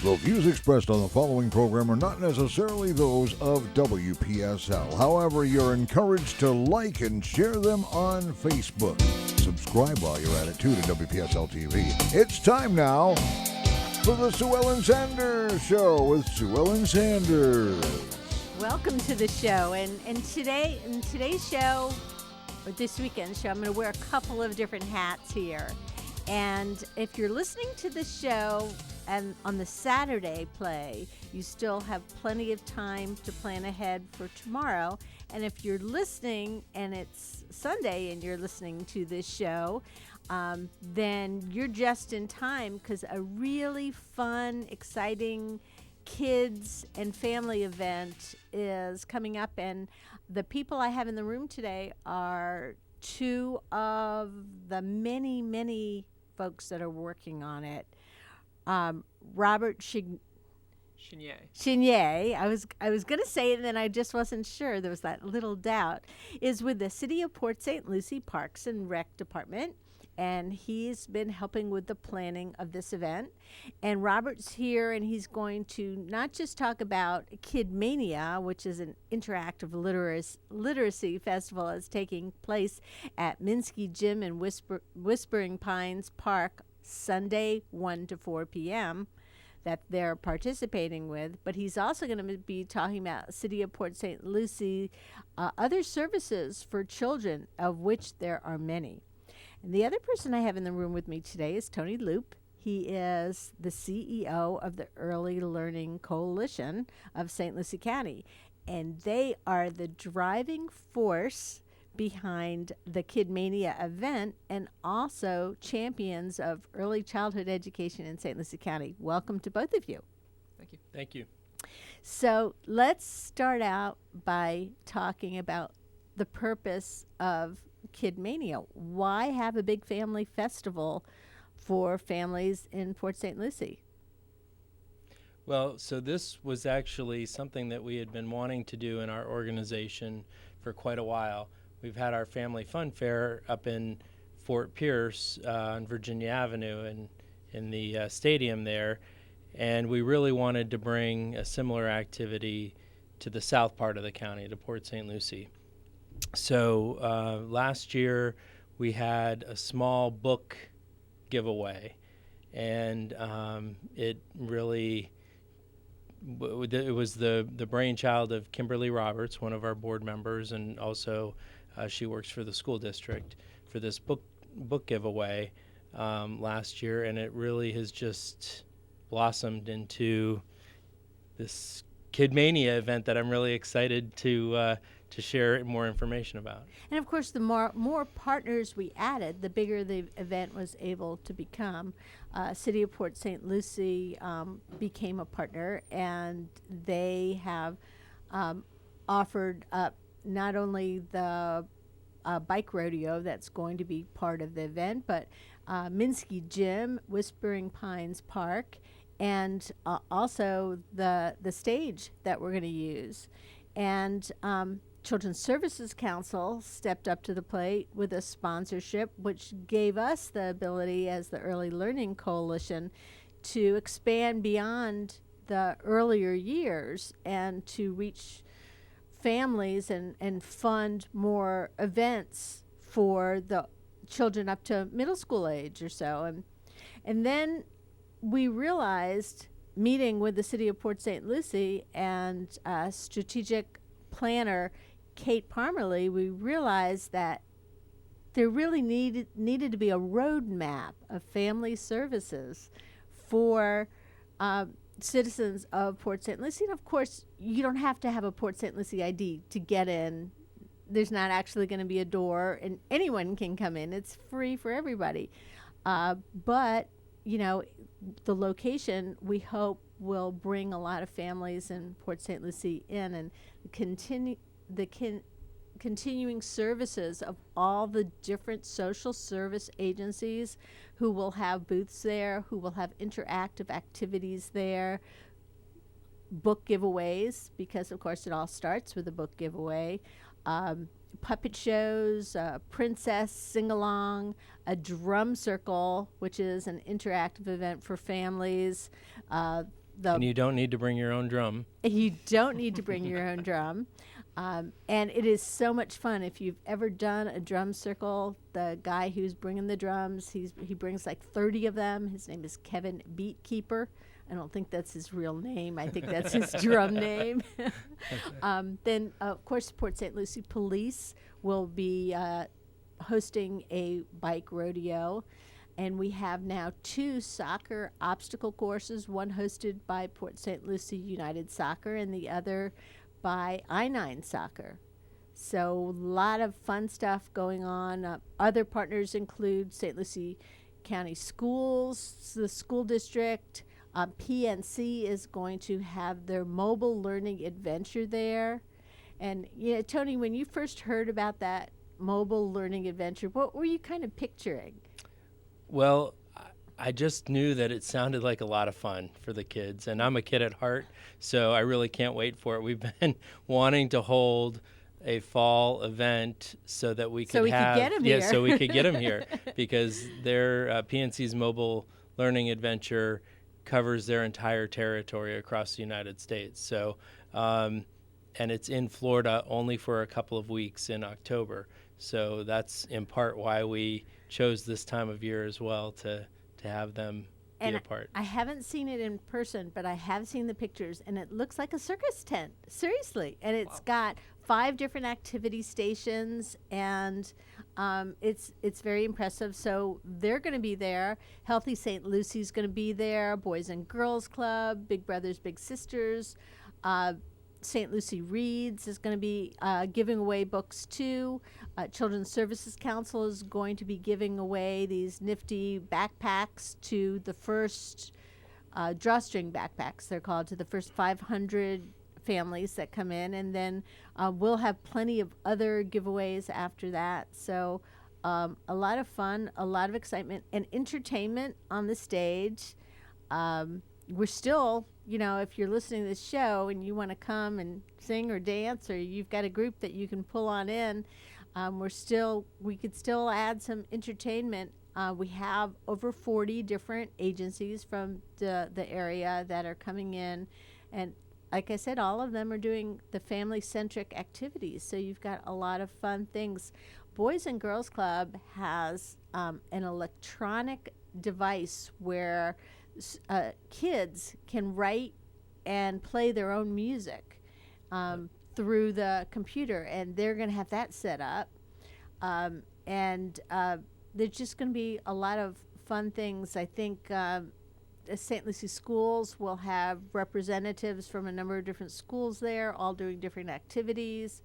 The views expressed on the following program are not necessarily those of WPSL. However, you're encouraged to like and share them on Facebook. Subscribe while you're at it, too, to WPSL TV. It's time now for the Sue Ellen Sanders Show with Sue Ellen Sanders. Welcome to the show. And in today's show, or this weekend's show, I'm going to wear a couple of different hats here. And if you're listening to the show and on the Saturday play, you still have plenty of time to plan ahead for tomorrow. And if you're listening and it's Sunday and you're listening to this show, then you're just in time because a really fun, exciting kids and family event is coming up. And the people I have in the room today are two of the many, many folks that are working on it. Robert Chenier, I was going to say it and then I just wasn't sure. There was that little doubt. Is with the City of Port St. Lucie Parks and Rec Department, and he's been helping with the planning of this event. And Robert's here, and he's going to not just talk about Kid Mania, which is an interactive literacy festival that's taking place at Minsky Gym in Whispering Pines Park Sunday 1 to 4 p.m. that they're participating with, but he's also going to be talking about City of Port St. Lucie, other services for children, of which there are many. And the other person I have in the room with me today is Tony Loop. He is the CEO of the Early Learning Coalition of St. Lucie County, and they are the driving force behind the Kid Mania event and also champions of early childhood education in St. Lucie County. Welcome to both of you. Thank you. Thank you. So let's start out by talking about the purpose of Kid Mania. Why have a big family festival for families in Port St. Lucie? Well, so this was actually something that we had been wanting to do in our organization for quite a while. We've had our family fun fair up in Fort Pierce on Virginia Avenue and in the stadium there, and we really wanted to bring a similar activity to the south part of the county, to Port St. Lucie. So last year we had a small book giveaway, and it really it was the brainchild of Kimberly Roberts, one of our board members, and also she works for the school district for this book giveaway last year, and it really has just blossomed into this Kid Mania event that I'm really excited to share more information about. And of course, the more partners we added, the bigger the event was able to become. City of Port St. Lucie became a partner, and they have offered up not only the bike rodeo that's going to be part of the event, but Minsky Gym, Whispering Pines Park, and also the stage that we're going to use. And Children's Services Council stepped up to the plate with a sponsorship, which gave us the ability as the Early Learning Coalition to expand beyond the earlier years and to reach families and fund more events for the children up to middle school age or so. And then we realized, meeting with the City of Port St. Lucie and strategic planner Kate Parmerly, we realized that there really needed to be a roadmap of family services for citizens of Port St. Lucie. And of course, you don't have to have a Port St. Lucie ID to get in. There's not actually going to be a door, and anyone can come in. It's free for everybody. But, you know, the location, we hope, will bring a lot of families in Port St. Lucie in, and continuing services of all the different social service agencies who will have booths there, who will have interactive activities there, book giveaways, because of course it all starts with a book giveaway, puppet shows, princess sing-along, a drum circle, which is an interactive event for families, And you don't need to bring your own drum. You don't need to bring your own drum. And it is so much fun. If you've ever done a drum circle, the guy who's bringing the drums, he brings like 30 of them. His name is Kevin Beatkeeper. I don't think that's his real name. I think that's his drum name. Then, of course, Port St. Lucie Police will be hosting a bike rodeo. And we have now 2 soccer obstacle courses, one hosted by Port St. Lucie United Soccer and the other by I-9 Soccer. So a lot of fun stuff going on. Other partners include St. Lucie County Schools, the school district. PNC is going to have their mobile learning adventure there. And Tony, when you first heard about that mobile learning adventure, what were you kind of picturing? Well, I just knew that it sounded like a lot of fun for the kids, and I'm a kid at heart, so I really can't wait for it. We've been wanting to hold a fall event so that we could get them here. So we could get them here, because their PNC's mobile learning adventure covers their entire territory across the United States. So, and it's in Florida only for a couple of weeks in October. So that's in part why we chose this time of year as well to have them be a part. I haven't seen it in person, but I have seen the pictures, and it looks like a circus tent, seriously. And it's got 5 different activity stations, and it's very impressive. So they're going to be there. Healthy St. Lucie's going to be there. Boys and Girls Club, Big Brothers Big Sisters. St. Lucie Reads is going to be giving away books too. Children's Services Council is going to be giving away these nifty backpacks to the first drawstring backpacks, they're called, to the first 500 families that come in. And then we'll have plenty of other giveaways after that. So a lot of fun, a lot of excitement, and entertainment on the stage. We're still, if you're listening to this show and you want to come and sing or dance, or you've got a group that you can pull on in, we could still add some entertainment. We have over 40 different agencies from the area that are coming in. And like I said, all of them are doing the family-centric activities. So you've got a lot of fun things. Boys and Girls Club has an electronic device where kids can write and play their own music through the computer, and they're going to have that set up. And there's just going to be a lot of fun things. I think the St. Lucie schools will have representatives from a number of different schools there, all doing different activities.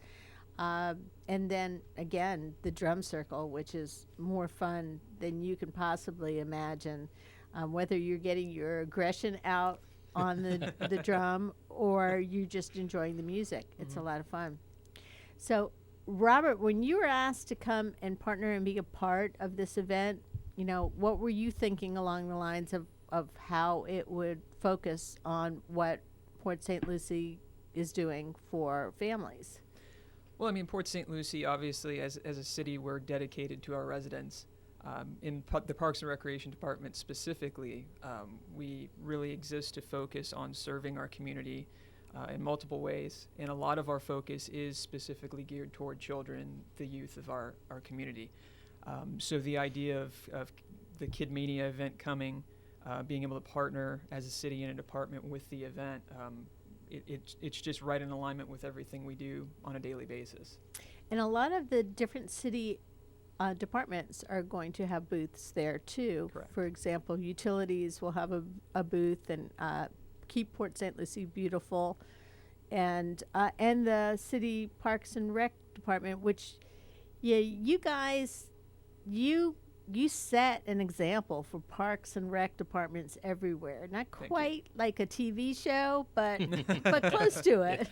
And then, again, the drum circle, which is more fun than you can possibly imagine. Whether you're getting your aggression out on the drum or you're just enjoying the music. It's a lot of fun. So, Robert, when you were asked to come and partner and be a part of this event, what were you thinking along the lines of how it would focus on what Port St. Lucie is doing for families? Well, Port St. Lucie, obviously, as a city, we're dedicated to our residents. In the Parks and Recreation Department specifically, we really exist to focus on serving our community in multiple ways, and a lot of our focus is specifically geared toward children, the youth of our community. So the idea of the Kid Mania event coming, being able to partner as a city and a department with the event, it's just right in alignment with everything we do on a daily basis. And a lot of the different city departments are going to have booths there too. Correct. For example, utilities will have a booth, and keep Port St. Lucie beautiful, and the city Parks and Rec Department, which, you guys, you set an example for Parks and Rec departments everywhere. Not quite like a TV show, but but close to it.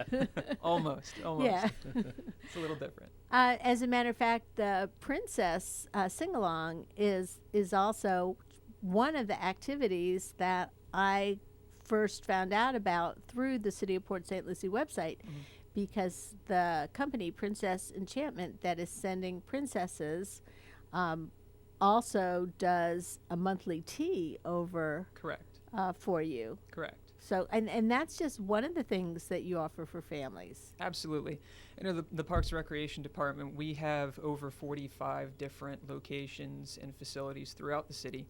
Almost. Yeah. It's a little different. As a matter of fact, the Princess Sing-Along is also one of the activities that I first found out about through the City of Port St. Lucie website, because the company Princess Enchantment that is sending princesses also does a monthly tea over Correct. For you. Correct. So, and that's just one of the things that you offer for families. Absolutely. The Parks and Recreation Department, we have over 45 different locations and facilities throughout the city.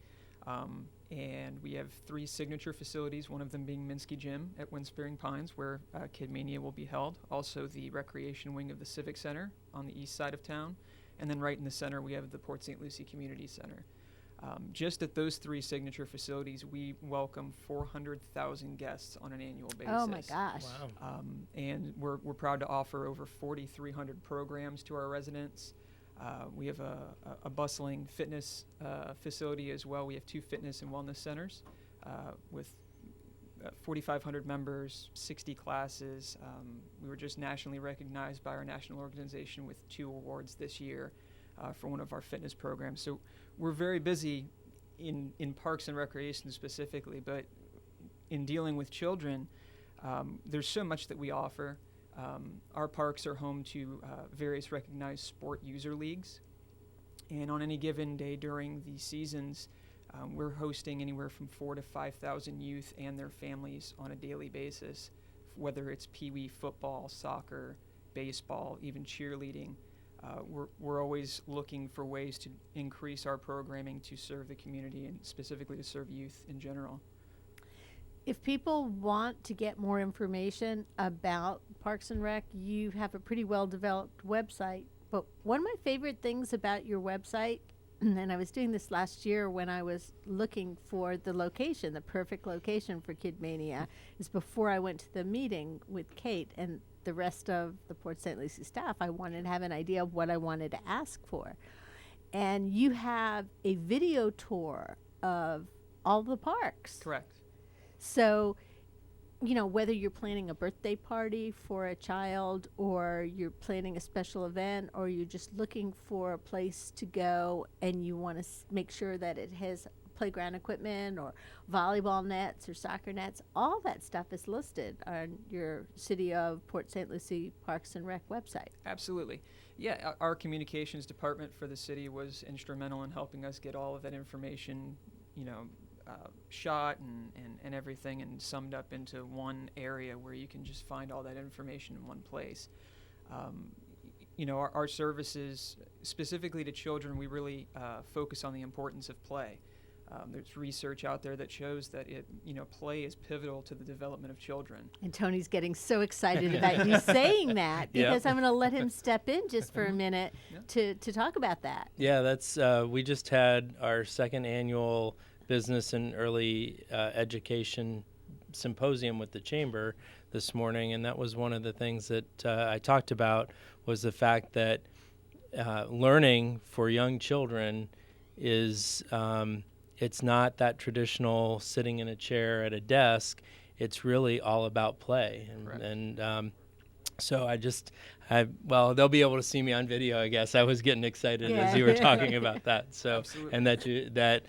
And we have 3 signature facilities, one of them being Minsky Gym at Windsparing Pines, where Kid Mania will be held. Also the recreation wing of the Civic Center on the east side of town. And then right in the center, we have the Port St. Lucie Community Center. Just at those 3 signature facilities, we welcome 400,000 guests on an annual basis. Oh my gosh. Wow. And we're proud to offer over 4,300 programs to our residents. We have a bustling fitness facility as well. We have 2 fitness and wellness centers with 4,500 members, 60 classes. We were just nationally recognized by our national organization with 2 awards this year for one of our fitness programs. So we're very busy in parks and recreation specifically, but in dealing with children, there's so much that we offer. Our parks are home to various recognized sport user leagues, and on any given day during the seasons, we're hosting anywhere from 4,000 to 5,000 youth and their families on a daily basis, whether it's Pee-wee football, soccer, baseball, even cheerleading. We're always looking for ways to increase our programming to serve the community and specifically to serve youth in general. If people want to get more information about Parks and Rec, you have a pretty well-developed website. But one of my favorite things about your website, and I was doing this last year when I was looking for the location, the perfect location for Kid Mania, is before I went to the meeting with Kate and the rest of the Port St. Lucie staff, I wanted to have an idea of what I wanted to ask for. And you have a video tour of all the parks. Correct. So, whether you're planning a birthday party for a child or you're planning a special event or you're just looking for a place to go and you want to make sure that it has playground equipment or volleyball nets or soccer nets, all that stuff is listed on your City of Port St. Lucie Parks and Rec website. Absolutely. Yeah, our communications department for the city was instrumental in helping us get all of that information, shot and everything and summed up into one area where you can just find all that information in one place. Our services, specifically to children, we really focus on the importance of play. There's research out there that shows that play is pivotal to the development of children. And Tony's getting so excited about you saying that because Yep. I'm going to let him step in just for a minute to talk about that. Yeah, that's we just had our second annual Business and Early Education Symposium with the Chamber this morning, and that was one of the things that I talked about was the fact that learning for young children is it's not that traditional sitting in a chair at a desk. It's really all about play, so they'll be able to see me on video, I guess. I was getting excited as you were talking about that. So, Absolutely. and that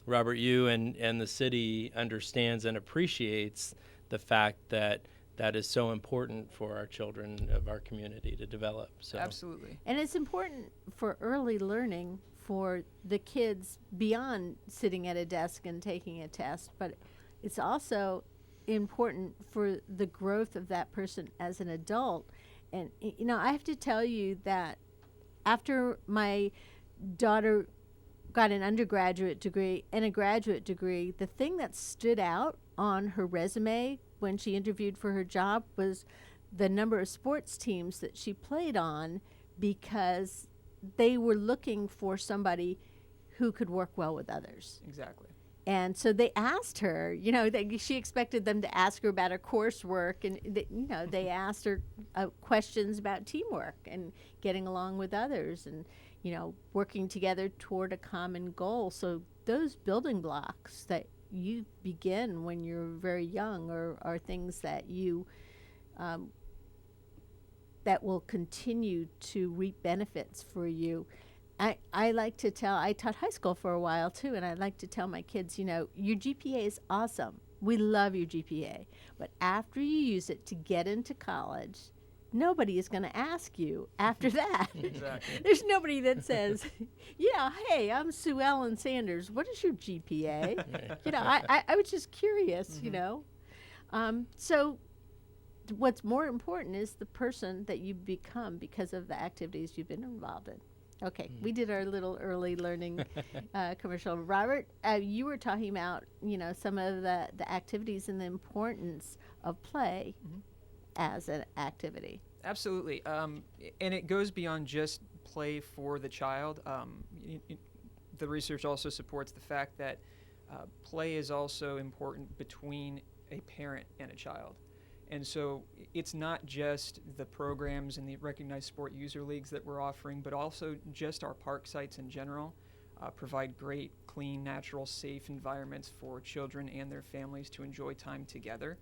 Robert, you and the city understands and appreciates the fact that that is so important for our children of our community to develop. So. Absolutely. And it's important for early learning for the kids beyond sitting at a desk and taking a test, but it's also important for the growth of that person as an adult. And, I have to tell you that after my daughter got an undergraduate degree and a graduate degree, the thing that stood out on her resume when she interviewed for her job was the number of sports teams that she played on, because they were looking for somebody who could work well with others. Exactly. And so they asked her, she expected them to ask her about her coursework, and they asked her questions about teamwork and getting along with others and, working together toward a common goal. So those building blocks that you begin when you're very young are things that you that will continue to reap benefits for you. I like to tell, I taught high school for a while too, and I like to tell my kids, your GPA is awesome. We love your GPA. But after you use it to get into college, nobody is going to ask you after that. Exactly. There's nobody that says, yeah, hey, I'm Sue Ellen Sanders. What is your GPA? You know, I was just curious, you know. So what's more important is the person that you become because of the activities you've been involved in. Okay, we did our little early learning commercial. Robert, you were talking about, you know, some of the activities and the importance of play as an activity. Absolutely. And it goes beyond just play for the child. The research also supports the fact that play is also important between a parent and a child. And so it's not just the programs and the recognized sport user leagues that we're offering, but also just our park sites in general provide great, clean, natural, safe environments for children and their families to enjoy time together.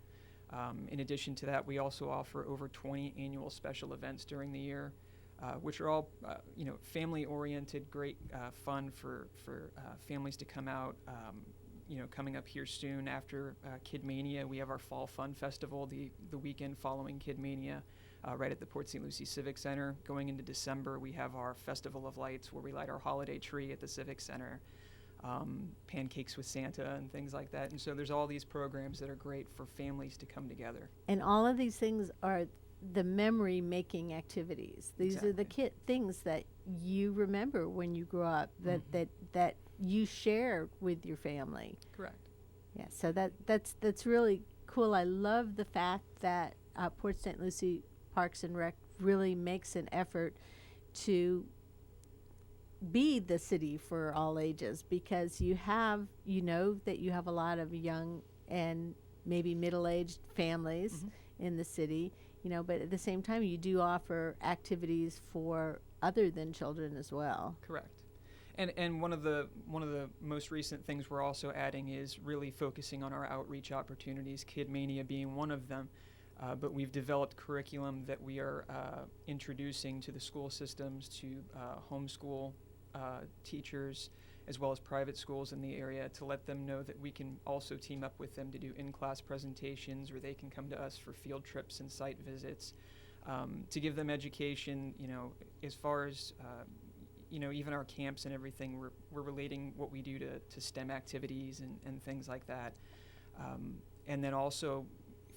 In addition to that, we also offer over 20 annual special events during the year, which are all, you know, family-oriented, great fun for families to come out. You know, coming up here soon after Kid Mania, we have our Fall Fun Festival the weekend following Kid Mania right at the Port St. Lucie Civic Center. Going into December, we have our Festival of Lights where we light our holiday tree at the Civic Center, pancakes with Santa and things like that. And so there's all these programs that are great for families to come together. And all of these things are the memory-making activities. These are the things that you remember when you grew up, that you share with your family. Correct. Yeah, so that's really cool. I love the fact that Port St. Lucie Parks and Rec really makes an effort to be the city for all ages, because you know that you have a lot of young and maybe middle-aged families in the city, you know, but at the same time you do offer activities for other than children as well. Correct. And one of the most recent things we're also adding is really focusing on our outreach opportunities, Kid Mania being one of them. But we've developed curriculum that we are introducing to the school systems, to homeschool teachers, as well as private schools in the area, to let them know that we can also team up with them to do in-class presentations, or they can come to us for field trips and site visits, to give them education, you know, as far as you know, even our camps and everything, we're relating what we do to STEM activities and things like that. And then also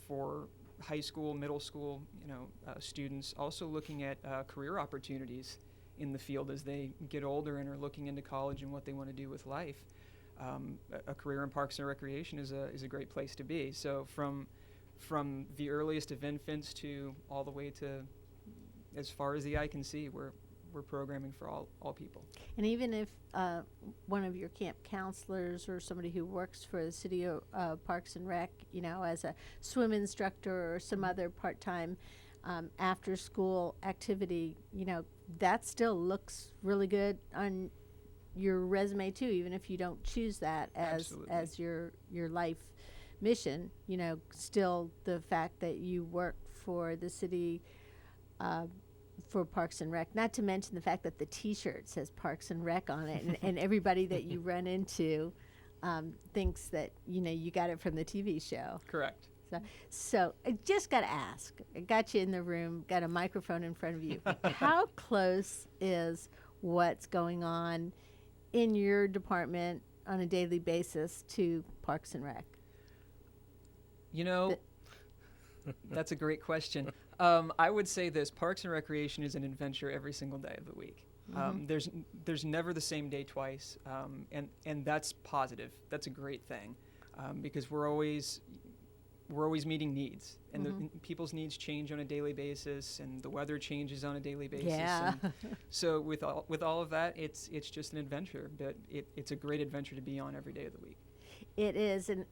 for high school, middle school, you know, students, also looking at career opportunities in the field as they get older and are looking into college and what they want to do with life. A career in Parks and Recreation is a great place to be. So from the earliest of infants to all the way to as far as the eye can see, we're programming for all people. And even if one of your camp counselors or somebody who works for the city of Parks and Rec, you know, as a swim instructor or some other part-time after-school activity, you know, that still looks really good on your resume too, even if you don't choose that as your life mission. You know, still the fact that you work for the city for Parks and Rec, not to mention the fact that the T-shirt says Parks and Rec on it, and everybody that you run into thinks that, you know, you got it from the TV show. Correct. So I just got to ask, I got you in the room, got a microphone in front of you. How close is what's going on in your department on a daily basis to Parks and Rec? You know, that's a great question. I would say this: Parks and Recreation is an adventure every single day of the week. There's never the same day twice, and that's positive. That's a great thing, because we're always meeting needs, and the people's needs change on a daily basis, and the weather changes on a daily basis. Yeah. So with all of that, it's just an adventure, but it's a great adventure to be on every day of the week. It is, and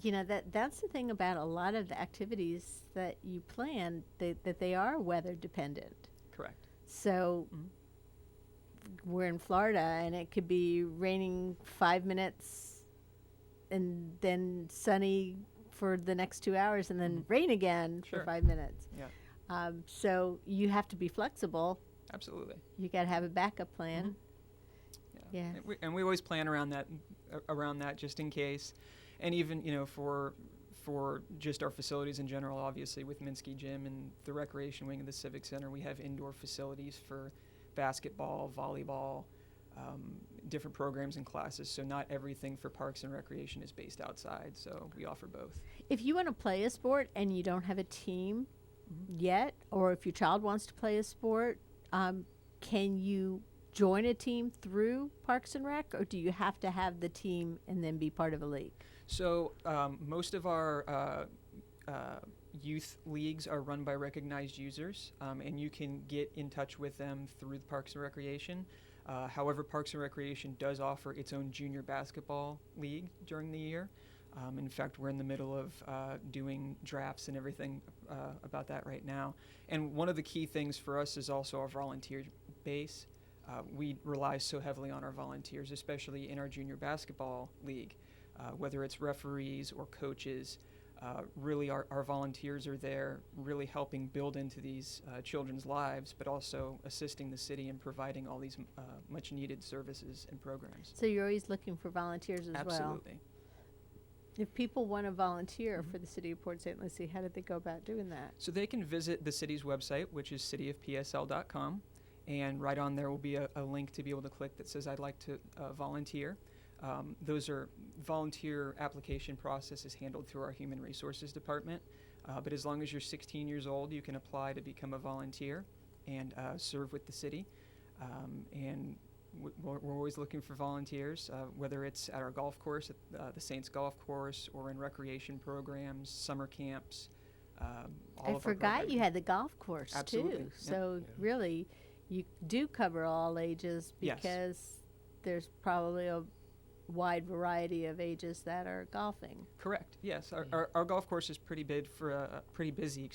you know, that's the thing about a lot of the activities that you plan, that they are weather dependent. Correct. So we're in Florida, and it could be raining 5 minutes and then sunny for the next 2 hours, and then rain again for 5 minutes. Yeah. So you have to be flexible. Absolutely. You got to have a backup plan. Yeah. And we always plan around that just in case. And even, you know, for for just our facilities in general, obviously with Minsky Gym and the recreation wing of the Civic Center, we have indoor facilities for basketball, volleyball, different programs and classes. So not everything for Parks and Recreation is based outside. So we offer both. If you want to play a sport and you don't have a team yet, or if your child wants to play a sport, can you join a team through Parks and Rec, or do you have to have the team and then be part of a league? So most of our youth leagues are run by recognized users, and you can get in touch with them through the Parks and Recreation. However, Parks and Recreation does offer its own junior basketball league during the year. In fact, we're in the middle of doing drafts and everything about that right now. And one of the key things for us is also our volunteer base. We rely so heavily on our volunteers, especially in our junior basketball league. Whether it's referees or coaches, really our volunteers are there really helping build into these children's lives, but also assisting the city in providing all these much needed services and programs. So you're always looking for volunteers as well. Absolutely. If people want to volunteer for the City of Port St. Lucie, how do they go about doing that? So they can visit the city's website, which is cityofpsl.com, and right on there will be a link to be able to click that says I'd like to volunteer. Those are volunteer application process is handled through our Human Resources Department, but as long as you're 16 years old, you can apply to become a volunteer and serve with the city. And we're always looking for volunteers, whether it's at our golf course, at the Saints Golf Course, or in recreation programs, summer camps. I forgot you had the golf course Absolutely. too. So really, you do cover all ages because there's probably a wide variety of ages that are golfing. Correct. Yes, our golf course is pretty big for pretty busy.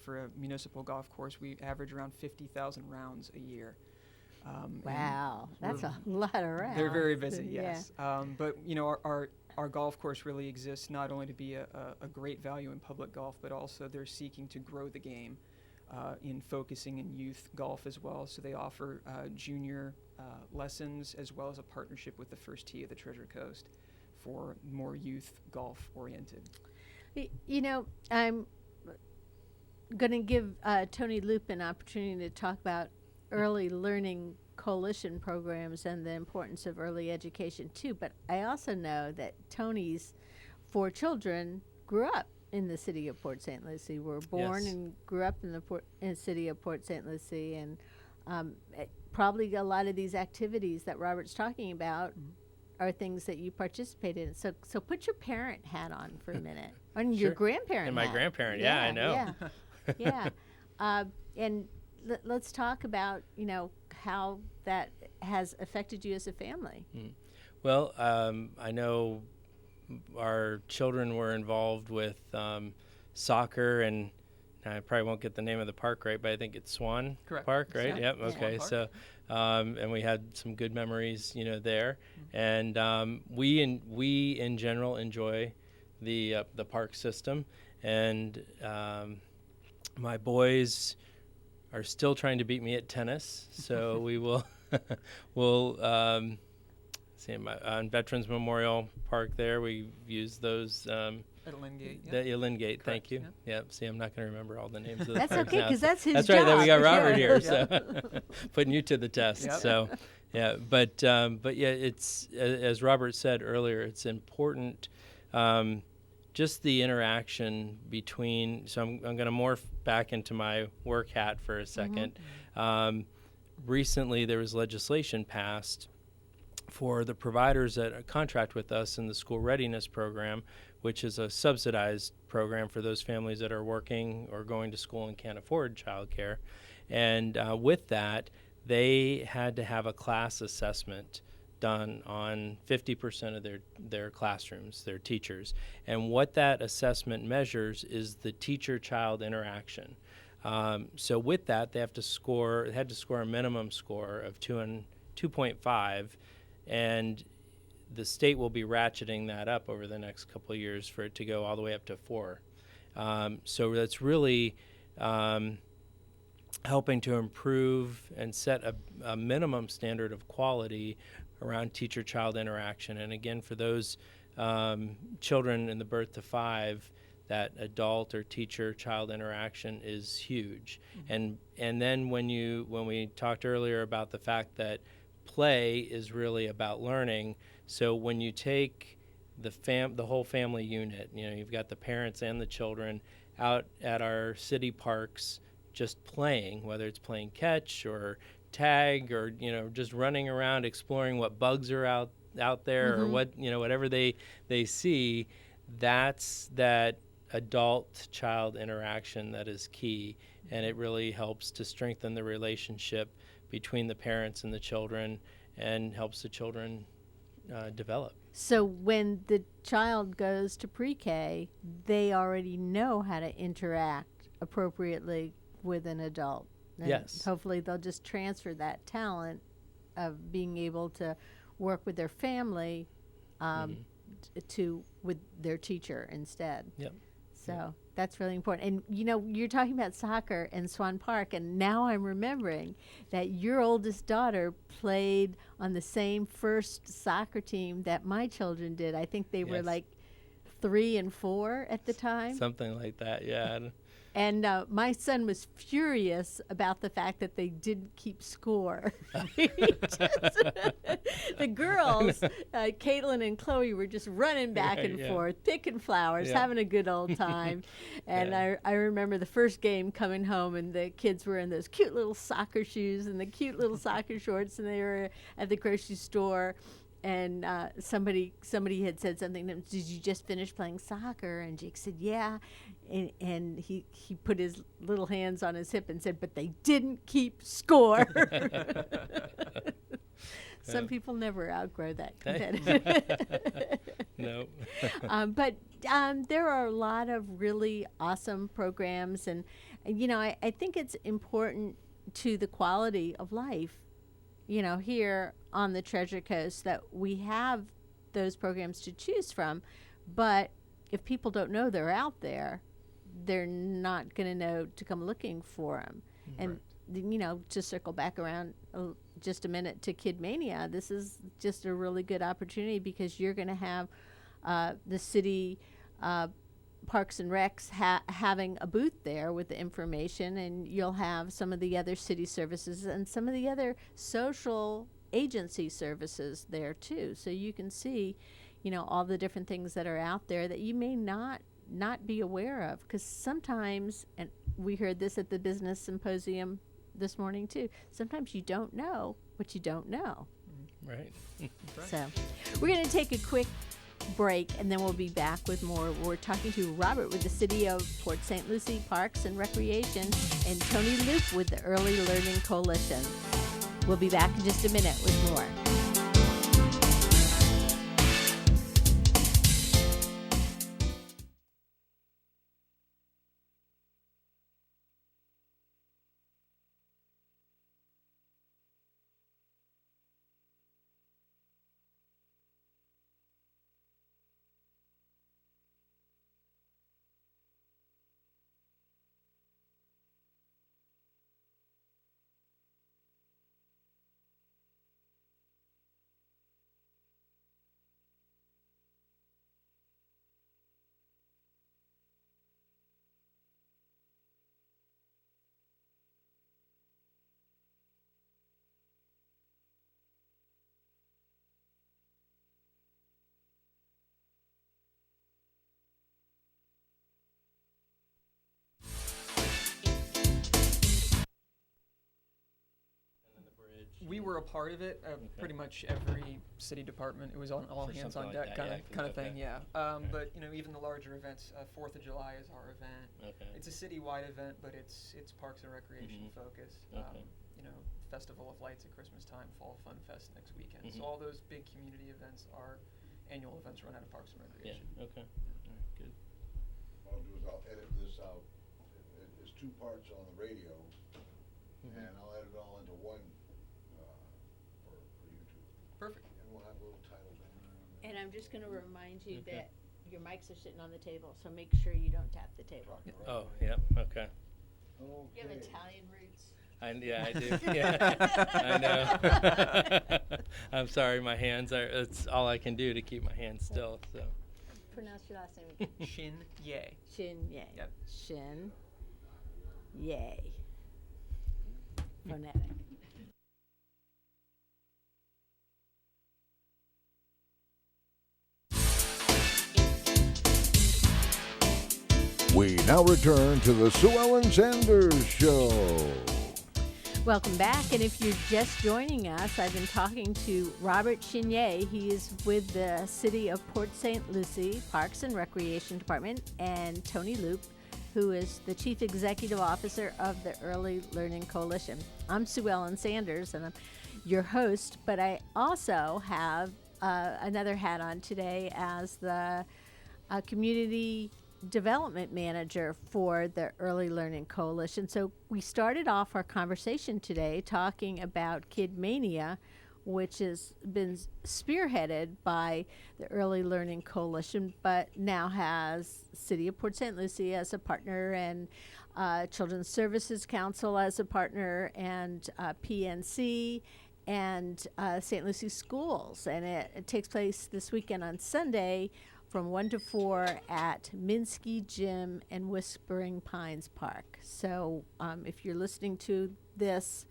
For a municipal golf course. We average around 50,000 rounds a year. Wow, that's a lot of rounds. They're very busy. Yes, but our golf course really exists not only to be a great value in public golf, but also they're seeking to grow the game in focusing in youth golf as well. So they offer junior lessons as well as a partnership with the First Tee of the Treasure Coast for more youth golf oriented. I'm going to give Tony Loop an opportunity to talk about early learning coalition programs and the importance of early education too. But I also know that Tony's 4 children grew up in the city of Port St. Lucie, were born and grew up in the city of Port St. Lucie, and probably a lot of these activities that Robert's talking about are things that you participate in. So put your parent hat on for a minute, and your grandparent and my hat. grandparent, I know. Yeah. And let's talk about how that has affected you as a family. Well, I know our children were involved with soccer, and I probably won't get the name of the park right, but I think it's Swan Park, right? Yeah. Yep. Okay. So, and we had some good memories, there, and we in general enjoy the park system, and my boys are still trying to beat me at tennis, so we will see on Veterans Memorial Park there. We use those At Lingate. Lingate, thank you. Yeah. Yep. See, I'm not going to remember all the names of the That's parks okay, now. because that's his That's job. right. Then we got Robert Yeah. here, so putting you to the test. Yep. So, yeah, but yeah, it's as Robert said earlier, it's important. Just the interaction between. So I'm going to morph back into my work hat for a second. Recently, there was legislation passed for the providers that contract with us in the school readiness program, which is a subsidized program for those families that are working or going to school and can't afford childcare. And with that, they had to have a class assessment done on 50% of their classrooms, their teachers. And what that assessment measures is the teacher-child interaction. So with that, they had to score a minimum score of 2.5, and the state will be ratcheting that up over the next couple of years for it to go all the way up to 4. So that's really helping to improve and set a minimum standard of quality around teacher-child interaction. And again, for those children in the birth to 5, that adult or teacher-child interaction is huge. And then when we talked earlier about the fact that play is really about learning, so when you take the whole family unit, you've got the parents and the children out at our city parks just playing, whether it's playing catch or tag or just running around exploring what bugs are out there or whatever they see. That's that adult child interaction that is key, and it really helps to strengthen the relationship between the parents and the children and helps the children develop. So when the child goes to pre-K, they already know how to interact appropriately with an adult. And Yes. hopefully they'll just transfer that talent of being able to work with their family with their teacher instead. Yep. So that's really important. And you're talking about soccer and Swan Park, and now I'm remembering that your oldest daughter played on the same first soccer team that my children did. I think they were Yes. like 3 and 4 at the time. Something like that, yeah. And my son was furious about the fact that they didn't keep score. The girls, Caitlin and Chloe, were just running back and forth, picking flowers, having a good old time. And I remember the first game coming home, and the kids were in those cute little soccer shoes and the cute little soccer shorts, and they were at the grocery store. And somebody had said something to him, "Did you just finish playing soccer?" And Jake said, "Yeah." And he put his little hands on his hip and said, "But they didn't keep score." Some people never outgrow that competitive. No. But there are a lot of really awesome programs. And I think it's important to the quality of life here on the Treasure Coast that we have those programs to choose from. But if people don't know they're out there, they're not going to know to come looking for them. And, to circle back around just a minute to Kid Mania, this is just a really good opportunity because you're going to have the city Parks and Recs having a booth there with the information, and you'll have some of the other city services and some of the other social agency services there too. So you can see, all the different things that are out there that you may not be aware of, because sometimes, and we heard this at the business symposium this morning too, sometimes you don't know what you don't know. Right. So we're going to take a quick break, and then we'll be back with more. We're talking to Robert with the City of Port St. Lucie Parks and Recreation, and Tony Luke with the Early Learning Coalition. We'll be back in just a minute with more. We were a part of it. Pretty much every city department. It was on all For hands something on like deck that, kind of okay. thing. Yeah. Okay. But even the larger events, 4th of July is our event. Okay. It's a citywide event, but it's Parks and Recreation focused. Okay. Festival of Lights at Christmas time, Fall Fun Fest next weekend. Mhm. So all those big community events are annual events run out of Parks and Yeah. Recreation. Okay. All right, good. What I'll do is I'll edit this out. It's 2 parts on the radio, and I'll edit it all into one for YouTube. Perfect. And we'll have little titles in there. And I'm just going to remind you Okay. that your mics are sitting on the table, so make sure you don't tap the table. Oh, yeah. Okay. You have Okay. Italian roots. I do. Yeah, I know. I'm sorry, my hands are. It's all I can do to keep my hands still. So. pronounce your last name again? Shin Ye. Shin Ye. Yep. Shin Ye. Phonetic. We now return to the Sue Ellen Sanders Show. Welcome back, and if you're just joining us, I've been talking to Robert Chenier. He is with the City of Port St. Lucie Parks and Recreation Department, and Tony Loop, who is the Chief Executive Officer of the Early Learning Coalition. I'm Sue Ellen Sanders, and I'm your host, but I also have another hat on today as the Community Development Manager for the Early Learning Coalition. So we started off our conversation today talking about Kid Mania, which has been spearheaded by the Early Learning Coalition, but now has City of Port St. Lucie as a partner, and Children's Services Council as a partner, and PNC, and St. Lucie Schools. And it takes place this weekend on Sunday from 1 to 4 at Minsky Gym and Whispering Pines Park. So if you're listening to this,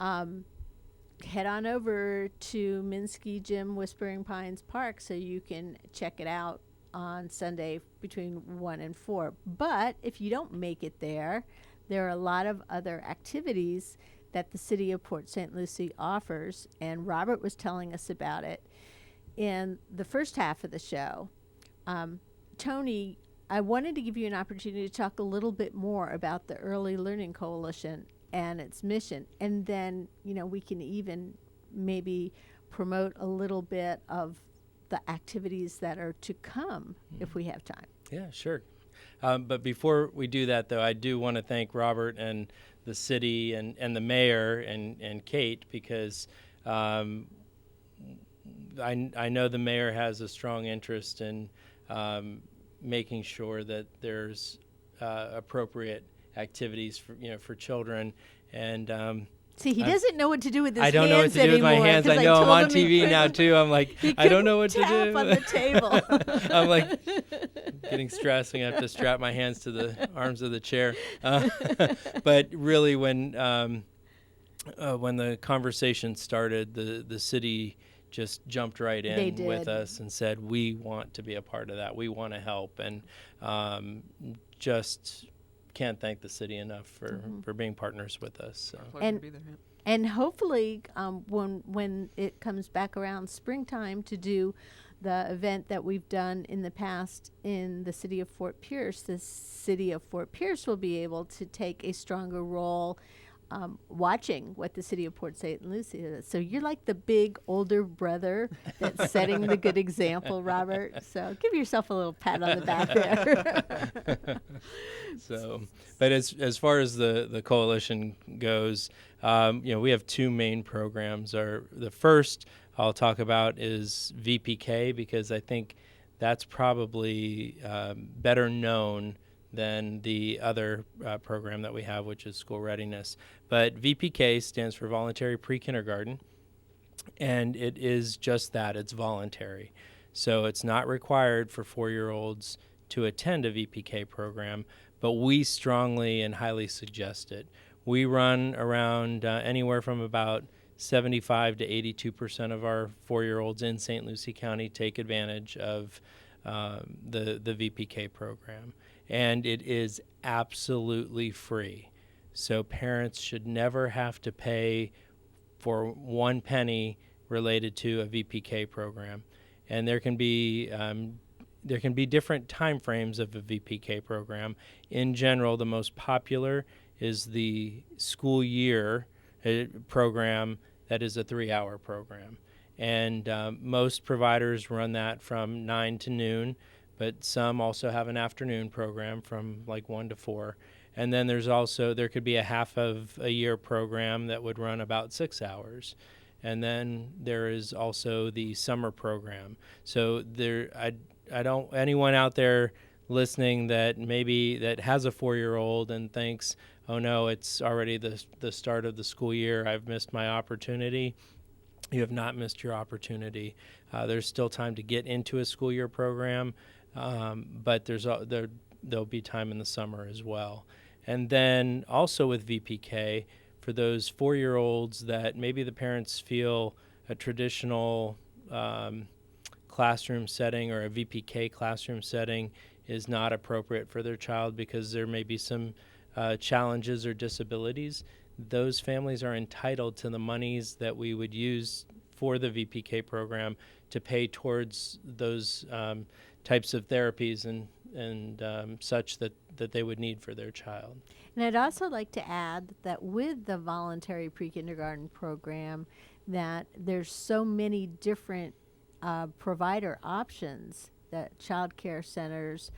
head on over to Minsky Gym, Whispering Pines Park, so you can check it out on Sunday between 1 and 4. But if you don't make it there, there are a lot of other activities that the City of Port St. Lucie offers, and Robert was telling us about it in the first half of the show. Tony, I wanted to give you an opportunity to talk a little bit more about the Early Learning Coalition and its mission, and then we can even maybe promote a little bit of the activities that are to come if we have time. Yeah, sure. But before we do that, though, I do want to thank Robert and the city and the mayor and Kate, because I know the mayor has a strong interest in making sure that there's appropriate activities for children. And see, he doesn't know what to do with his hands anymore. I don't know what to do with my hands. I know I'm on TV now too. I'm like, I don't know what to do. On the table. I'm like getting stressed. I have to strap my hands to the arms of the chair. But really, when the conversation started, the city just jumped right in with us and said, we want to be a part of that. We want to help. And just can't thank the city enough for being partners with us. So. Pleasure to be there. Yeah. And hopefully when it comes back around springtime to do the event that we've done in the past in the city of Fort Pierce, the city of Fort Pierce will be able to take a stronger role watching what the city of Port St. Lucie is. So you're like the big older brother that's setting the good example, Robert. So give yourself a little pat on the back there. So, but as far as the coalition goes, we have two main programs. The first I'll talk about is VPK, because I think that's probably better known than the other program that we have, which is school readiness. But VPK stands for Voluntary Pre-Kindergarten, and it is just that. It's voluntary. So it's not required for 4-year-olds to attend a VPK program, but we strongly and highly suggest it. We run around anywhere from about 75 to 82% of our 4-year-olds in St. Lucie County take advantage of the VPK program. And it is absolutely free. So parents should never have to pay for 1 penny related to a VPK program. And there can be different time frames of a VPK program. In general, the most popular is the school year program that is a 3-hour program. And most providers run that from 9 to noon. But some also have an afternoon program from like 1 to 4. And then there could be a half of a year program that would run about 6 hours. And then there is also the summer program. So anyone out there listening that has a 4-year-old and thinks, oh no, it's already the start of the school year, I've missed my opportunity. You have not missed your opportunity. There's still time to get into a school year program. but there'll be time in the summer as well. And then also with VPK, for those 4-year-olds that maybe the parents feel a traditional classroom setting or a VPK classroom setting is not appropriate for their child because there may be some challenges or disabilities, those families are entitled to the monies that we would use for the VPK program to pay towards those types of therapies and such that they would need for their child. And I'd also like to add that with the voluntary pre-kindergarten program, that there's so many different provider options, that child care centers,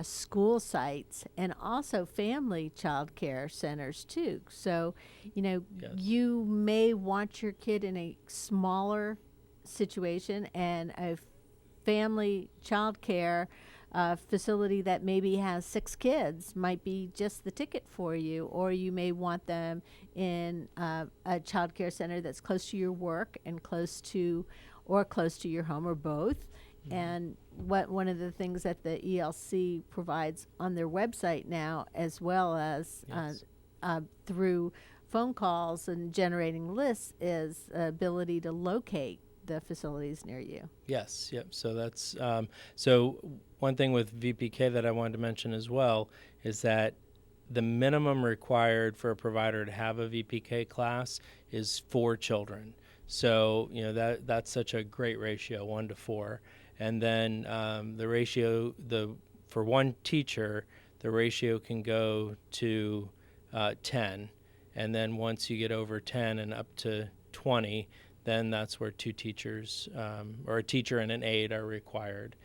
school sites, and also family child care centers too. So, Yes. you may want your kid in a smaller situation, and a family child care facility that maybe has 6 kids might be just the ticket for you, or you may want them in a child care center that's close to your work and close to your home, or both. And one of the things that the ELC provides on their website now, as well as Yes. through phone calls and generating lists, is the ability to locate the facilities near you. Yes, yep. So that's so one thing with VPK that I wanted to mention as well is that the minimum required for a provider to have a VPK class is 4 children. So that's such a great ratio, 1 to 4. And then the ratio for one teacher, the ratio can go to 10, and then once you get over 10 and up to 20, then that's where 2 teachers or a teacher and an aide are required.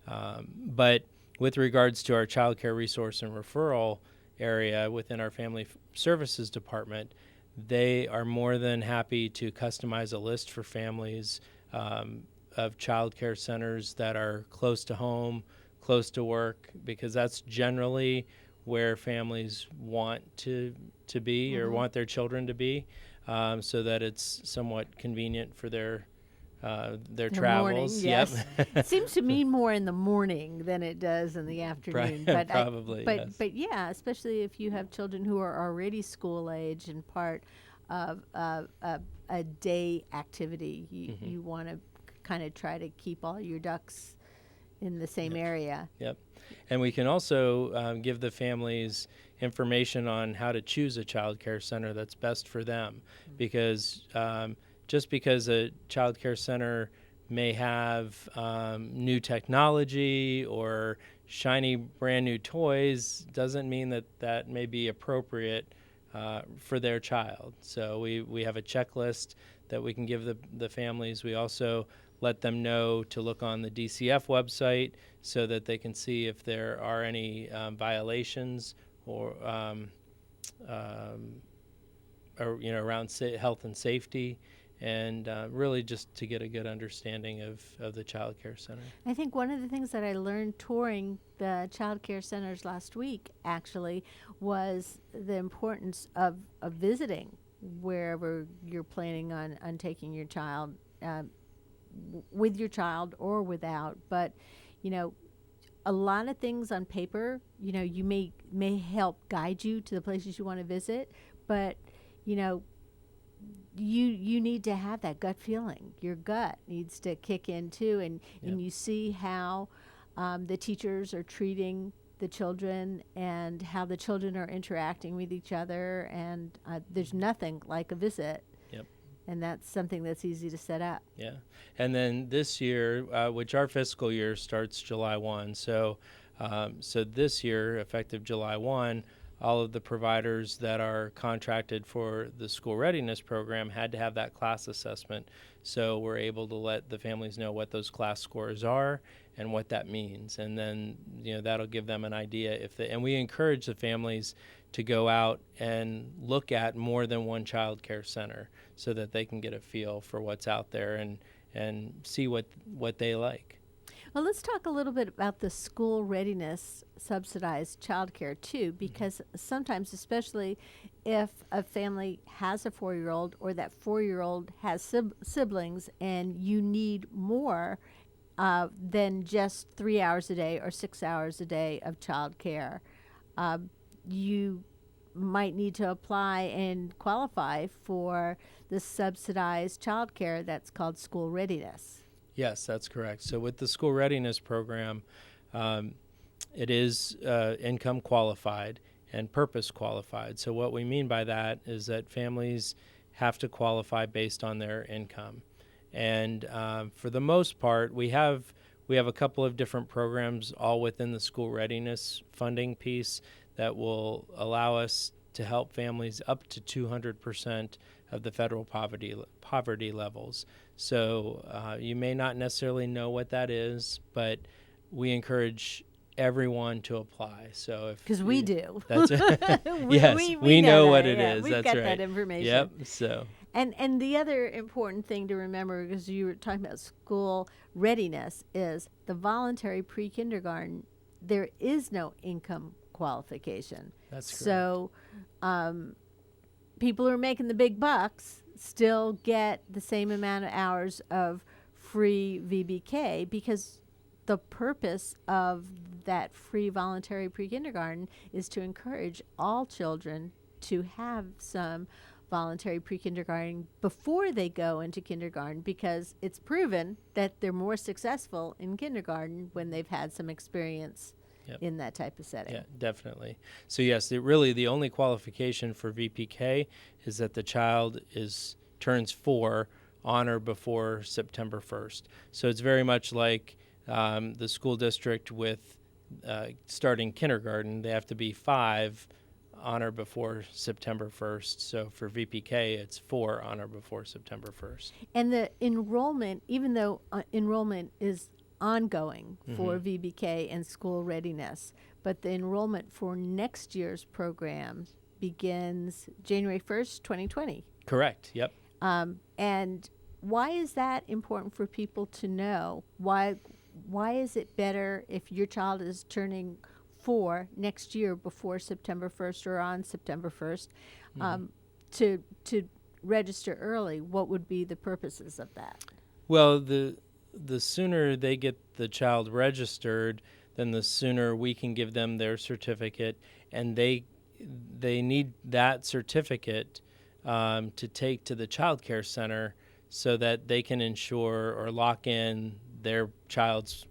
But with regards to our child care resource and referral area within our family services department, they are more than happy to customize a list for families of child care centers that are close to home, close to work, because that's generally where families want to be or want their children to be, so that it's somewhat convenient for their travels. Morning, yes. Yep. It seems to me more in the morning than it does in the afternoon. Probably, yes. But yeah, especially if you have children who are already school age and part of a day activity, you want to kind of try to keep all your ducks in the same area. Yep. And we can also give the families information on how to choose a child care center that's best for them, because just because a child care center may have new technology or shiny brand new toys doesn't mean that may be appropriate for their child. So we have a checklist that we can give the families. We also let them know to look on the DCF website so that they can see if there are any violations or around health and safety, and really just to get a good understanding of the child care center. I think one of the things that I learned touring the child care centers last week actually was the importance of visiting wherever you're planning on taking your child, with your child or without. But a lot of things on paper, you may help guide you to the places you want to visit, but you need to have that gut feeling. Your gut needs to kick in too, and you see how the teachers are treating the children and how the children are interacting with each other, and there's nothing like a visit. Yep. And that's something that's easy to set up. Yeah. And then this year, which our fiscal year starts July 1, so this year, effective July 1, all of the providers that are contracted for the school readiness program had to have that class assessment. So we're able to let the families know what those class scores are and what that means. And then, that'll give them an idea and we encourage the families to go out and look at more than one child care center so that they can get a feel for what's out there and see what they like. Well, let's talk a little bit about the school readiness subsidized childcare too, because sometimes, especially if a family has a 4-year-old or that 4-year-old has siblings and you need more than just 3 hours a day or 6 hours a day of childcare. You might need to apply and qualify for the subsidized childcare that's called school readiness. Yes, that's correct. So with the school readiness program, it is income qualified and purpose qualified. So what we mean by that is that families have to qualify based on their income. And for the most part, we have a couple of different programs all within the school readiness funding piece that will allow us to help families up to 200% of the federal poverty levels. So you may not necessarily know what that is, but we encourage everyone to apply. So if Because we do. that's yes, we know what it is. We've That's got right. that information. Yep. So And the other important thing to remember, because you were talking about school readiness, is the voluntary pre-kindergarten, there is no income qualification. that's correct. So people who are making the big bucks still get the same amount of hours of free VBK, because the purpose of that free voluntary pre-kindergarten is to encourage all children to have some voluntary pre-kindergarten before they go into kindergarten, because it's proven that they're more successful in kindergarten when they've had some experience Yep. in that type of setting. Yeah, definitely. So yes, really the only qualification for VPK is that the child turns 4 on or before September 1st. So it's very much like the school district with starting kindergarten. They have to be 5 on or before September 1st. So for VPK, it's 4 on or before September 1st. And the enrollment, even though enrollment is ongoing for VBK and school readiness, but the enrollment for next year's program begins January 1st, 2020. Correct. Yep. And why is that important for people to know? Why is it better if your child is turning 4 next year before September 1st or on September 1st to register early? What would be the purposes of that? Well, the sooner they get the child registered, then the sooner we can give them their certificate, and they need that certificate to take to the child care center so that they can ensure or lock in their child's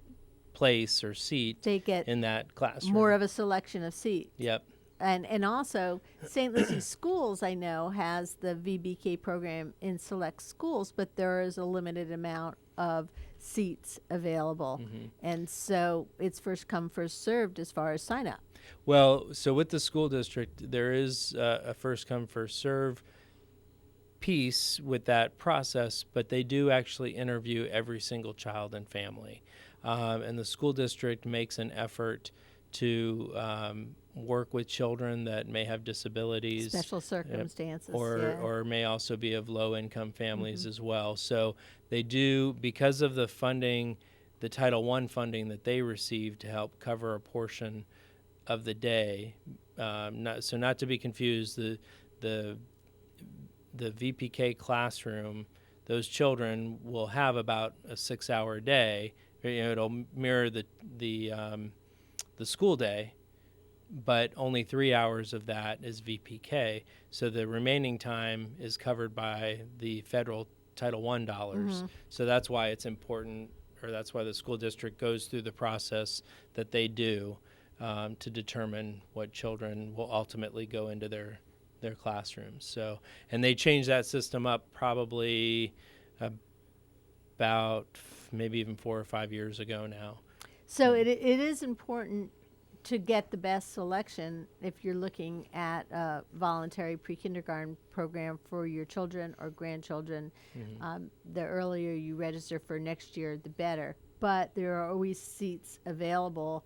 place or seat They get in that classroom. more of a selection of seats. Yep. And also, St. Lucie Schools, I know, has the VBK program in select schools, but there is a limited amount of seats available. And so it's first come, first served as far as sign up. Well, so with the school district, there is a first come, first serve piece with that process, but they do actually interview every single child and family. And the school district makes an effort to work with children that may have disabilities. Special circumstances. Or may also be of low-income families as well. So they do, because of the funding, the Title I funding that they receive to help cover a portion of the day. Not to be confused, the VPK classroom, those children will have about a 6-hour day. It'll mirror the school day, but only 3 hours of that is VPK. So the remaining time is covered by the federal Title I dollars. So that's why it's important, or that's why the school district goes through the process that they do to determine what children will ultimately go into their classrooms. So, and they changed that system up probably about maybe even 4 or 5 years ago now. So it is important to get the best selection if you're looking at a voluntary pre-kindergarten program for your children or grandchildren. The earlier you register for next year, the better. But there are always seats available,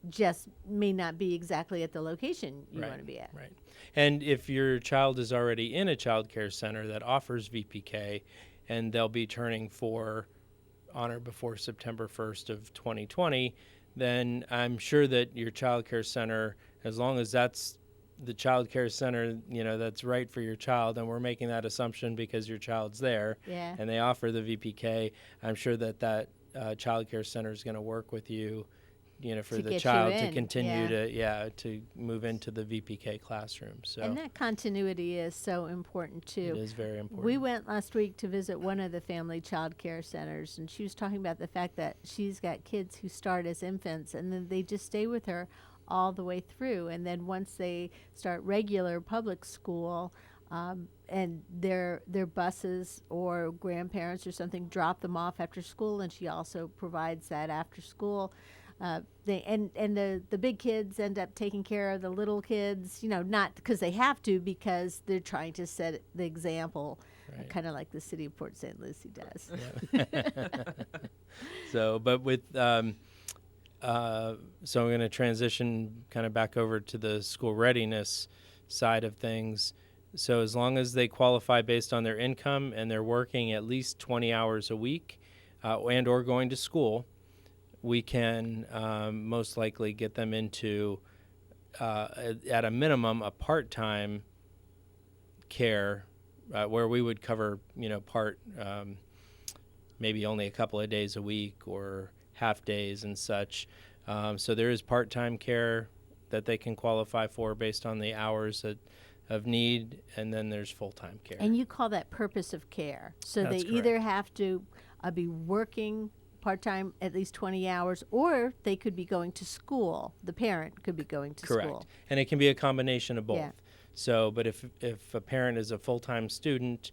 just may not be exactly at the location you want to be at. Right. And if your child is already in a child care center that offers VPK, and they'll be turning 4 on or before September 1st of 2020, then I'm sure that your child care center, as long as that's the child care center, that's right for your child, and we're making that assumption because your child's there, Yeah. and they offer the VPK, I'm sure that child care center is going to work with you, for To the get you child to in, continue yeah. to move into the VPK classroom. So And that continuity is so important too. it is very important. We went last week to visit one of the family child care centers, and she was talking about the fact that she's got kids who start as infants, and then they just stay with her all the way through. And then once they start regular public school, and their buses or grandparents or something drop them off after school, and she also provides that after school. The big kids end up taking care of the little kids, not because they have to, because they're trying to set the example, Right. kind of like the city of Port St. Lucie does. So, but with so I'm going to transition kind of back over to the school readiness side of things. So as long as they qualify based on their income and they're working at least 20 hours a week and or going to school, we can most likely get them into, at a minimum, a part-time care where we would cover, part, maybe only a couple of days a week or half days and such. So there is part-time care that they can qualify for based on the hours of need, and then there's full-time care. And you call that purpose of care. So That's they either have to be working part-time at least 20 hours, or they could be going to school. The parent could be going to Correct. school. And it can be a combination of both. Yeah. So, but if a parent is a full-time student,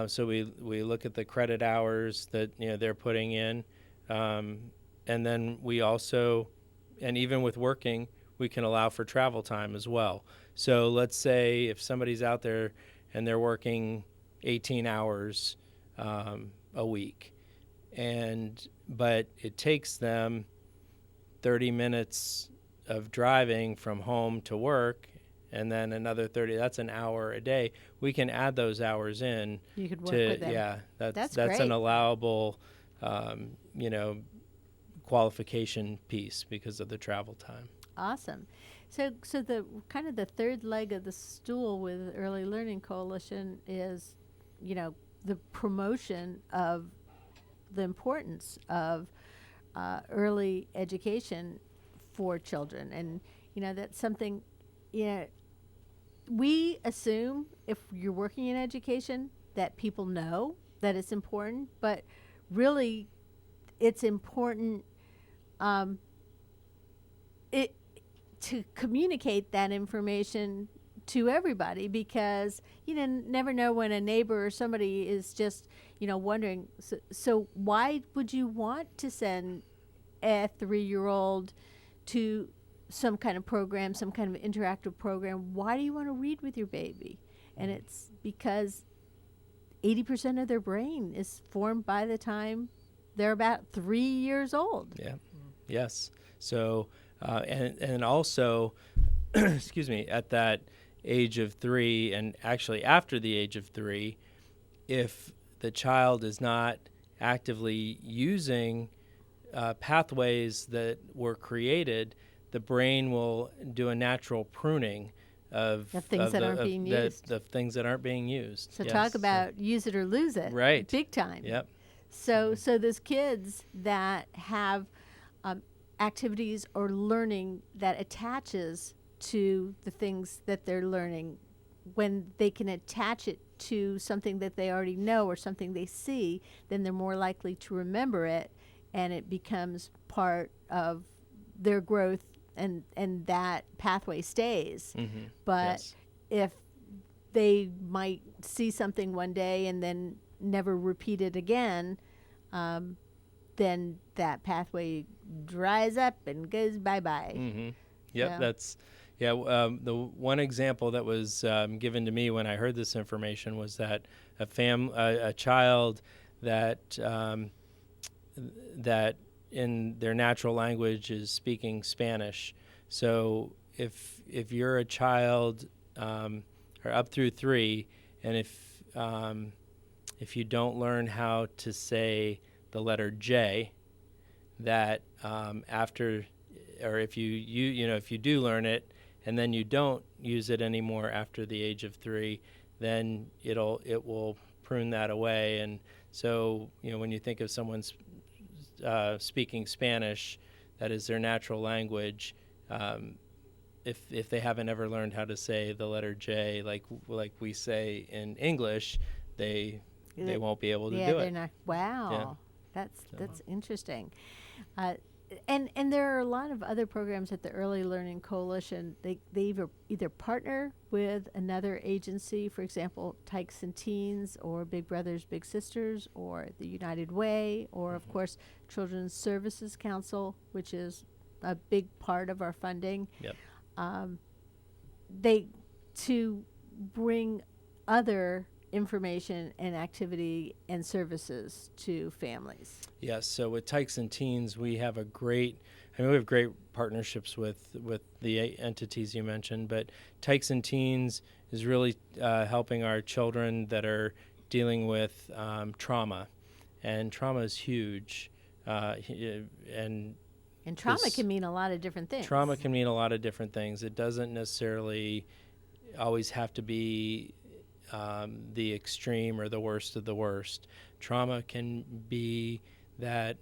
so we look at the credit hours that they're putting in, and then we also, and even with working, we can allow for travel time as well. So let's say if somebody's out there and they're working 18 hours a week, but it takes them 30 minutes of driving from home to work, and then another 30, that's an hour a day. We can add those hours in. You could work to, with them. yeah, that's great. an allowable, qualification piece because of the travel time. Awesome. So the kind of the third leg of the stool with Early Learning Coalition is, the promotion of the importance of early education for children. And, that's something, we assume if you're working in education that people know that it's important, but really it's important to communicate that information to everybody, because never know when a neighbor or somebody is just wondering, so why would you want to send a 3-year-old to some kind of program, some kind of interactive program? Why do you want to read with your baby? And it's because 80% of their brain is formed by the time they're about 3 years old. Yeah. Yes. So and also excuse me, at that age of 3, and actually after the age of 3, if the child is not actively using pathways that were created, the brain will do a natural pruning of The things that aren't being used. The things that aren't being used. So Yes. talk about use it or lose it. Right. Big time. Yep. So there's kids that have activities or learning that attaches to the things that they're learning. When they can attach it to something that they already know or something they see, then they're more likely to remember it, and it becomes part of their growth, and that pathway stays. Mm-hmm. But Yes. if they might see something one day and then never repeat it again, then that pathway dries up and goes bye-bye. Mm-hmm. Yep, Yeah. that's the one example that was given to me when I heard this information was that a child that that in their natural language is speaking Spanish. So if you're a child or up through 3, and if you don't learn how to say the letter J, that after, or if you do learn it and then you don't use it anymore after the age of 3, then it will prune that away. And so when you think of someone speaking Spanish, that is their natural language, if they haven't ever learned how to say the letter J like we say in English, they won't be able to yeah, do they're it. not. Wow, Yeah. that's interesting. And there are a lot of other programs at the Early Learning Coalition. They either partner with another agency, for example, Tykes and Teens or Big Brothers Big Sisters or the United Way, or of course Children's Services Council, which is a big part of our funding. Yep. They to bring other information and activity and services to families. Yes, so with Tykes and Teens, we have great partnerships with the entities you mentioned, but Tykes and Teens is really helping our children that are dealing with trauma, and trauma is huge, and trauma can mean a lot of different things. Trauma can mean a lot of different things. It doesn't necessarily always have to be the extreme or the worst of the worst. Trauma can be that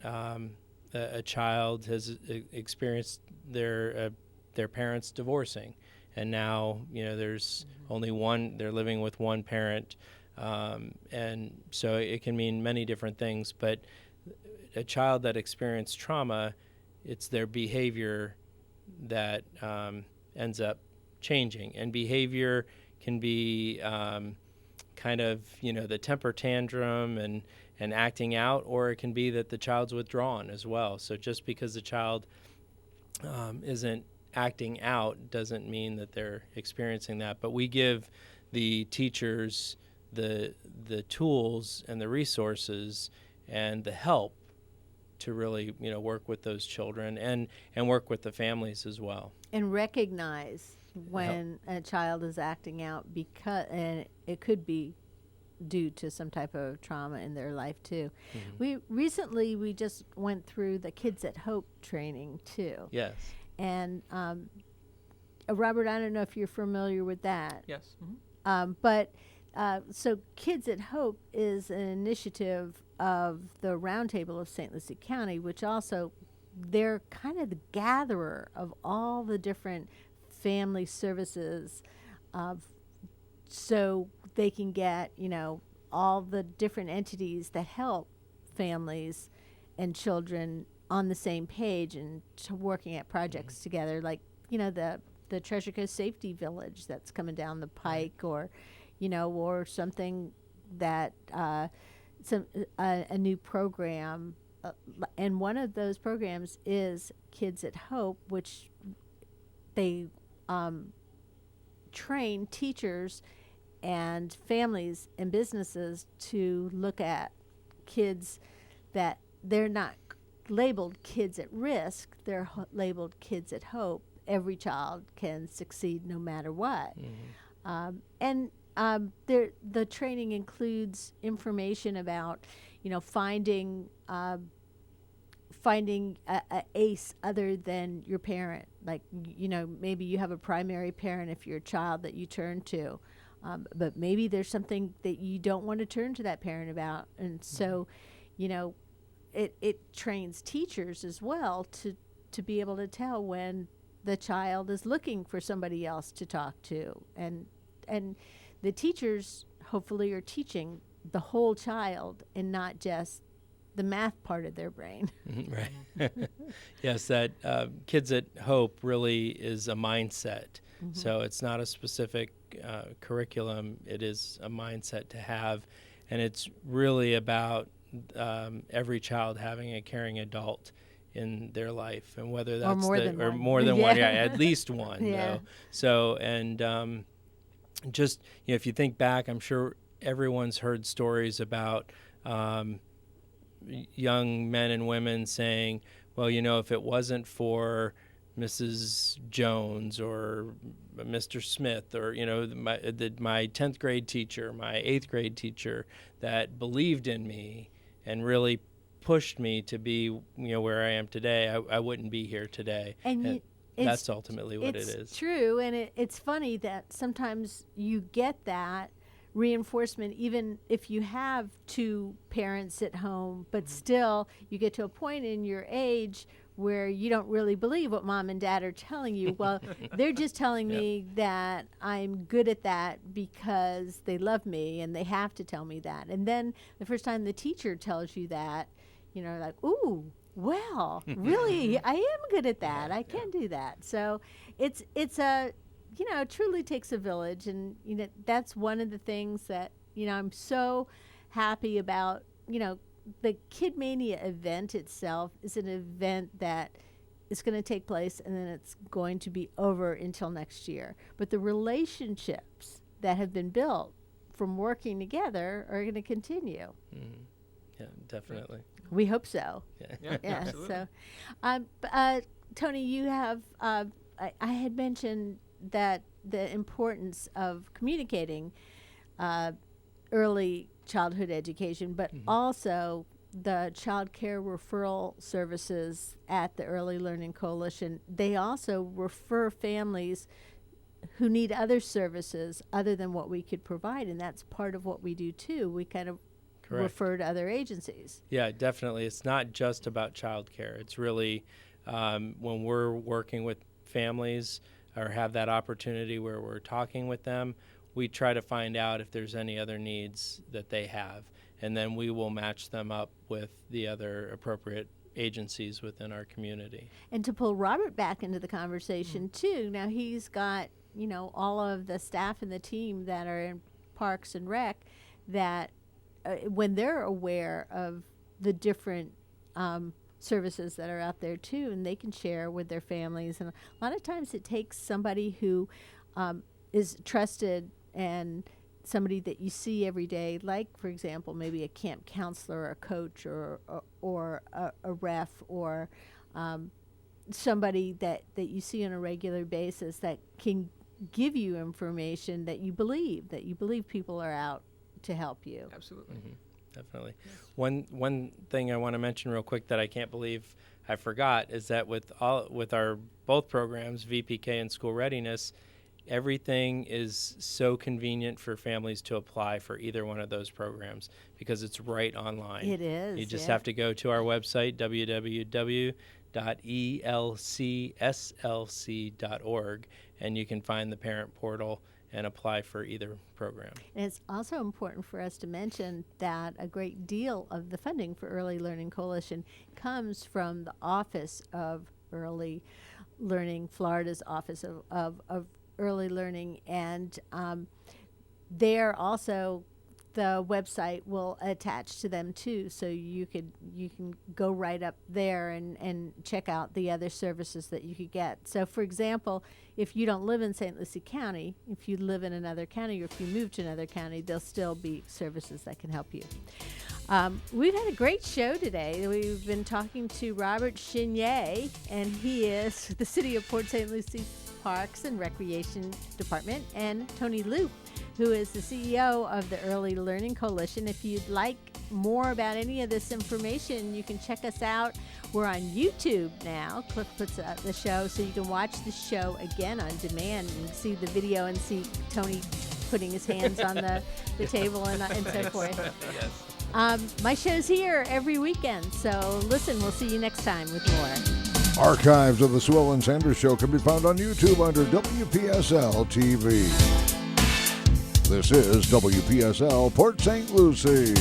a child has experienced their parents divorcing, and now there's only one. They're living with one parent, and so it can mean many different things. But a child that experienced trauma, it's their behavior that ends up changing, and behavior can be kind of the temper tantrum and acting out, or it can be that the child's withdrawn as well. So just because the child isn't acting out doesn't mean that they're experiencing that. But we give the teachers the tools and the resources and the help to really work with those children and work with the families as well. And recognize when a child is acting out, and it could be due to some type of trauma in their life too. Mm-hmm. We just went through the Kids at Hope training too. Yes. And Robert, I don't know if you're familiar with that. Yes. Mm-hmm. So Kids at Hope is an initiative of the Roundtable of St. Lucie County, which also, they're kind of the gatherer of all the different family services, so they can get all the different entities that help families and children on the same page and working at projects together, like the Treasure Coast Safety Village that's coming down the pike, or or something that a new program, and one of those programs is Kids at Hope, which they train teachers and families and businesses to look at kids that they're not labeled kids at risk, they're labeled kids at hope. Every child can succeed no matter what. Mm-hmm. The training includes information about, finding a ACE other than your parent. Like, maybe you have a primary parent if you're a child that you turn to, but maybe there's something that you don't want to turn to that parent about. And so, it trains teachers as well to be able to tell when the child is looking for somebody else to talk to. And the teachers hopefully are teaching the whole child and not just the math part of their brain. Right. Yes, that Kids at Hope really is a mindset. Mm-hmm. So it's not a specific curriculum. It is a mindset to have. And it's really about every child having a caring adult in their life. And whether that's more than one, at least one. Yeah. Though. So, and just, if you think back, I'm sure everyone's heard stories about young men and women saying, well, if it wasn't for Mrs. Jones or Mr. Smith or, my 10th grade teacher, my 8th grade teacher that believed in me and really pushed me to be, where I am today, I wouldn't be here today. And that's ultimately what it is. It's true, and it's funny that sometimes you get that reinforcement, even if you have two parents at home, but still you get to a point in your age where you don't really believe what mom and dad are telling you. Well, they're just telling me that I'm good at that because they love me and they have to tell me that. And then the first time the teacher tells you that, like, ooh, well, really, I am good at that. I can do that. So it's a, it truly takes a village. And, that's one of the things that, I'm so happy about, the Kid Mania event itself is an event that is going to take place and then it's going to be over until next year. But the relationships that have been built from working together are going to continue. Mm-hmm. Yeah, definitely. We hope so. Yeah, Yeah. absolutely. So, Tony, you have, I had mentioned that the importance of communicating early childhood education, but also the child care referral services at the Early Learning Coalition. They also refer families who need other services other than what we could provide, and that's part of what we do too. We kind of refer to other agencies. Yeah, definitely. It's not just about childcare. It's really when we're working with families or have that opportunity where we're talking with them, we try to find out if there's any other needs that they have, and then we will match them up with the other appropriate agencies within our community. And to pull Robert back into the conversation too, now he's got, all of the staff and the team that are in Parks and Rec that when they're aware of the different services that are out there too, and they can share with their families. And a lot of times it takes somebody who is trusted and somebody that you see every day, like, for example, maybe a camp counselor or a coach or a ref or somebody that you see on a regular basis that can give you information that you believe people are out to help you. Absolutely. Mm-hmm. Definitely. One thing I want to mention real quick that I can't believe I forgot is that with our both programs, VPK and School Readiness, everything is so convenient for families to apply for either one of those programs because it's right online. It is. You just have to go to our website, www.elcslc.org, and you can find the parent portal and apply for either program. And it's also important for us to mention that a great deal of the funding for Early Learning Coalition comes from the Office of Early Learning, Florida's Office of Early Learning, and there also the website will attach to them too, so you can go right up there and check out the other services that you could get. So for example, if you don't live in St. Lucie County, if you live in another county or if you move to another county, there'll still be services that can help you. We've had a great show today. We've been talking to Robert Chenier, and he is the City of Port St. Lucie Parks and Recreation Department, and Tony Loop, who is the CEO of the Early Learning Coalition. If you'd like more about any of this information, you can check us out. We're on YouTube now. Cliff puts up the show, so you can watch the show again on demand and see the video and see Tony putting his hands on the table and so forth. Yes. My show's here every weekend, so listen, we'll see you next time with more. Archives of the Sue Ellen Sanders Show can be found on YouTube under WPSL TV. This is WPSL Port St. Lucie.